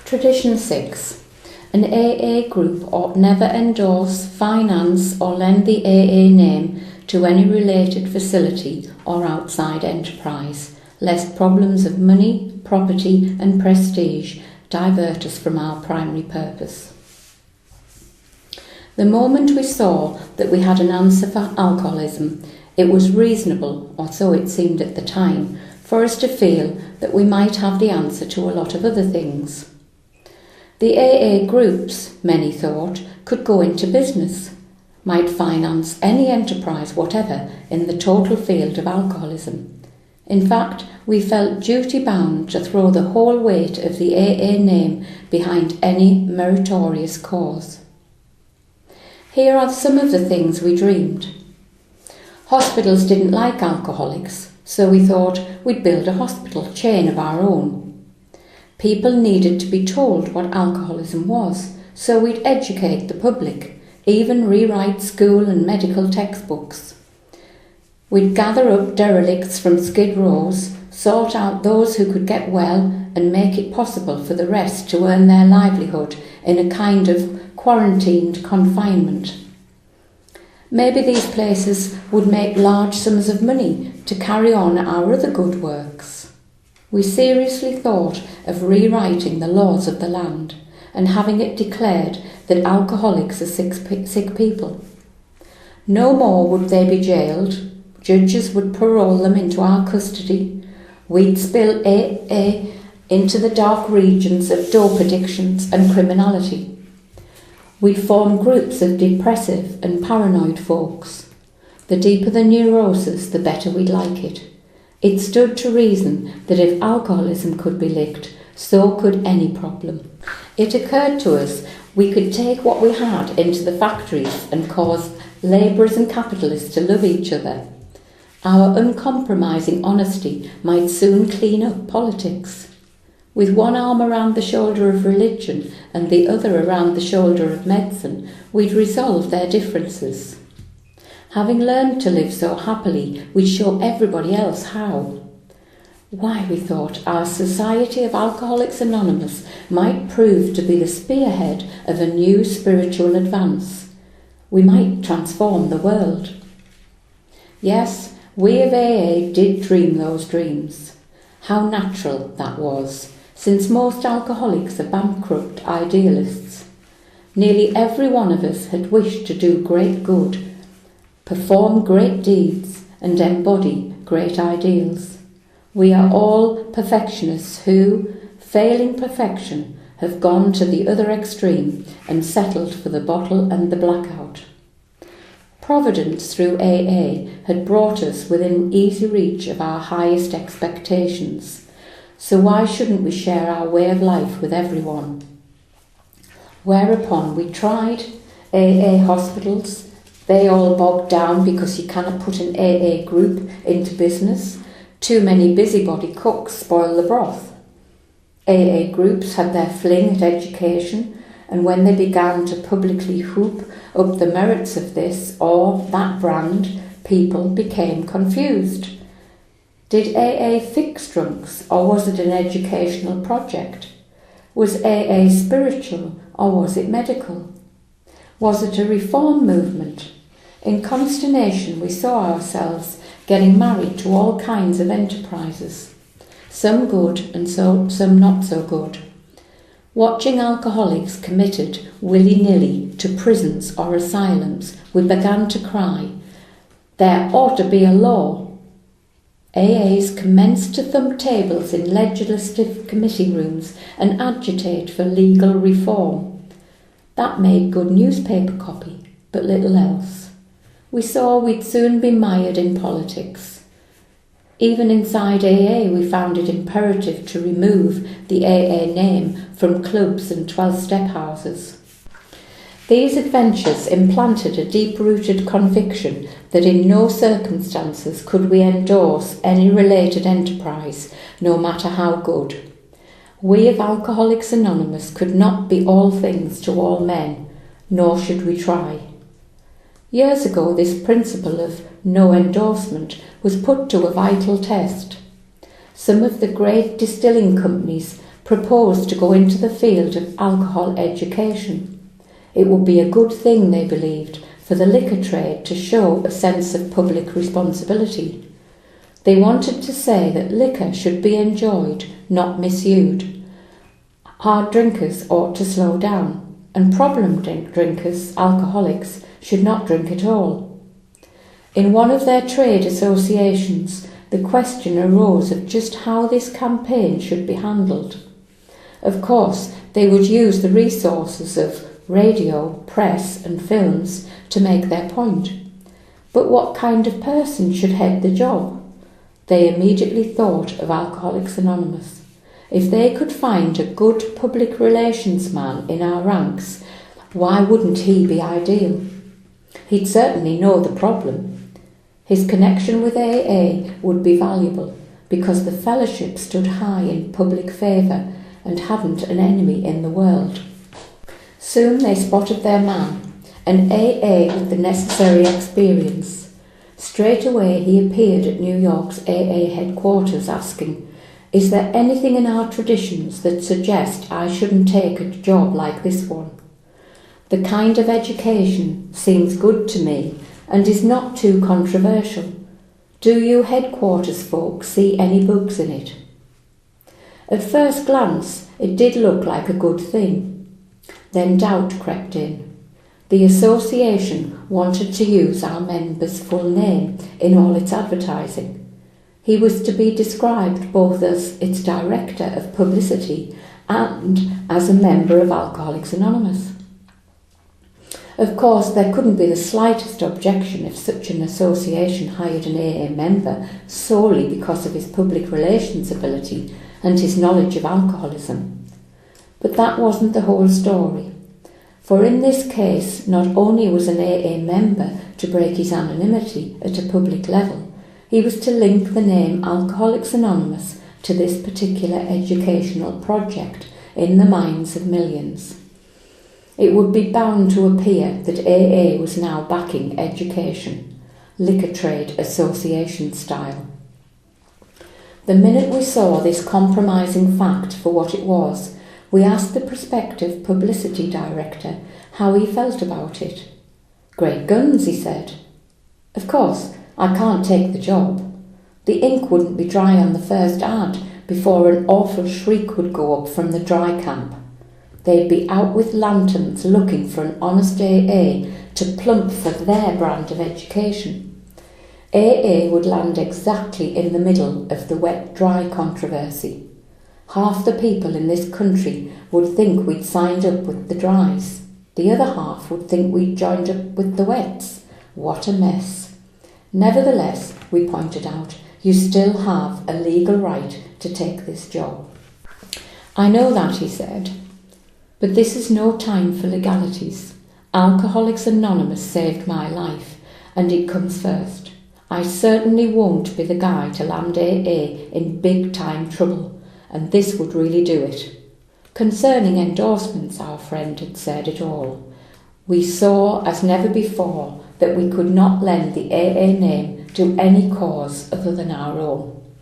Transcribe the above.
Tradition 6. An AA group ought never endorse, finance or lend the AA name to any related facility or outside enterprise, lest problems of money, property and prestige divert us from our primary purpose. The moment we saw that we had an answer for alcoholism, it was reasonable, or so it seemed at the time, for us to feel that we might have the answer to a lot of other things. The AA groups, many thought, could go into business, might finance any enterprise whatever in the total field of alcoholism. In fact, we felt duty-bound to throw the whole weight of the AA name behind any meritorious cause. Here are some of the things we dreamed. Hospitals didn't like alcoholics, so we thought we'd build a hospital chain of our own. People needed to be told what alcoholism was, so we'd educate the public, even rewrite school and medical textbooks. We'd gather up derelicts from skid rows, sort out those who could get well and make it possible for the rest to earn their livelihood in a kind of quarantined confinement. Maybe these places would make large sums of money to carry on our other good works. We seriously thought of rewriting the laws of the land and having it declared that alcoholics are sick people. No more would they be jailed, judges would parole them into our custody, we'd spill AA into the dark regions of dope addictions and criminality. We'd form groups of depressive and paranoid folks. The deeper the neurosis, the better we'd like it. It stood to reason that if alcoholism could be licked, so could any problem. It occurred to us we could take what we had into the factories and cause labourers and capitalists to love each other. Our uncompromising honesty might soon clean up politics. With one arm around the shoulder of religion and the other around the shoulder of medicine, we'd resolve their differences. Having learned to live so happily, we'd show everybody else how. Why, we thought, our Society of Alcoholics Anonymous might prove to be the spearhead of a new spiritual advance. We might transform the world. Yes, we of AA did dream those dreams. How natural that was, since most alcoholics are bankrupt idealists. Nearly every one of us had wished to do great good, perform great deeds and embody great ideals. We are all perfectionists who, failing perfection, have gone to the other extreme and settled for the bottle and the blackout. Providence through AA had brought us within easy reach of our highest expectations, so why shouldn't we share our way of life with everyone? Whereupon we tried AA hospitals. They all bogged down because you cannot put an AA group into business. Too many busybody cooks spoil the broth. AA groups had their fling at education, and when they began to publicly whoop up the merits of this or that brand, people became confused. Did AA fix drunks, or was it an educational project? Was AA spiritual, or was it medical? Was it a reform movement? In consternation, we saw ourselves getting married to all kinds of enterprises, some good and some not so good. Watching alcoholics committed willy-nilly to prisons or asylums, we began to cry, there ought to be a law. AAs commenced to thump tables in legislative committee rooms and agitate for legal reform. That made good newspaper copy, but little else. We saw we'd soon be mired in politics. Even inside AA, we found it imperative to remove the AA name from clubs and 12-step houses. These adventures implanted a deep-rooted conviction that in no circumstances could we endorse any related enterprise, no matter how good. We of Alcoholics Anonymous could not be all things to all men, nor should we try. Years ago, this principle of no endorsement was put to a vital test. Some of the great distilling companies proposed to go into the field of alcohol education. It would be a good thing, they believed, for the liquor trade to show a sense of public responsibility. They wanted to say that liquor should be enjoyed, not misused. Hard drinkers ought to slow down, and problem drinkers, alcoholics, should not drink at all. In one of their trade associations, the question arose of just how this campaign should be handled. Of course, they would use the resources of radio, press and films to make their point. But what kind of person should head the job? They immediately thought of Alcoholics Anonymous. If they could find a good public relations man in our ranks, why wouldn't he be ideal? He'd certainly know the problem. His connection with AA would be valuable because the fellowship stood high in public favour and hadn't an enemy in the world. Soon they spotted their man, an AA with the necessary experience. Straight away he appeared at New York's AA headquarters asking, "Is there anything in our traditions that suggest I shouldn't take a job like this one? The kind of education seems good to me and is not too controversial. Do you headquarters folks see any bugs in it?" At first glance, it did look like a good thing. Then doubt crept in. The association wanted to use our member's full name in all its advertising. He was to be described both as its director of publicity and as a member of Alcoholics Anonymous. Of course, there couldn't be the slightest objection if such an association hired an AA member solely because of his public relations ability and his knowledge of alcoholism. But that wasn't the whole story. For in this case, not only was an AA member to break his anonymity at a public level, he was to link the name Alcoholics Anonymous to this particular educational project in the minds of millions. It would be bound to appear that AA was now backing education, liquor trade association style. The minute we saw this compromising fact for what it was, we asked the prospective publicity director how he felt about it. "Great guns," he said. "Of course, I can't take the job. The ink wouldn't be dry on the first ad before an awful shriek would go up from the dry camp. They'd be out with lanterns looking for an honest AA to plump for their brand of education. AA would land exactly in the middle of the wet-dry controversy. Half the people in this country would think we'd signed up with the dries. The other half would think we'd joined up with the wets. What a mess. Nevertheless, we pointed out, you still have a legal right to take this job." "I know that," he said. "But this is no time for legalities. Alcoholics Anonymous saved my life, and it comes first. I certainly won't be the guy to land AA in big-time trouble, and this would really do it." Concerning endorsements, our friend had said it all. "We saw, as never before, that we could not lend the AA name to any cause other than our own."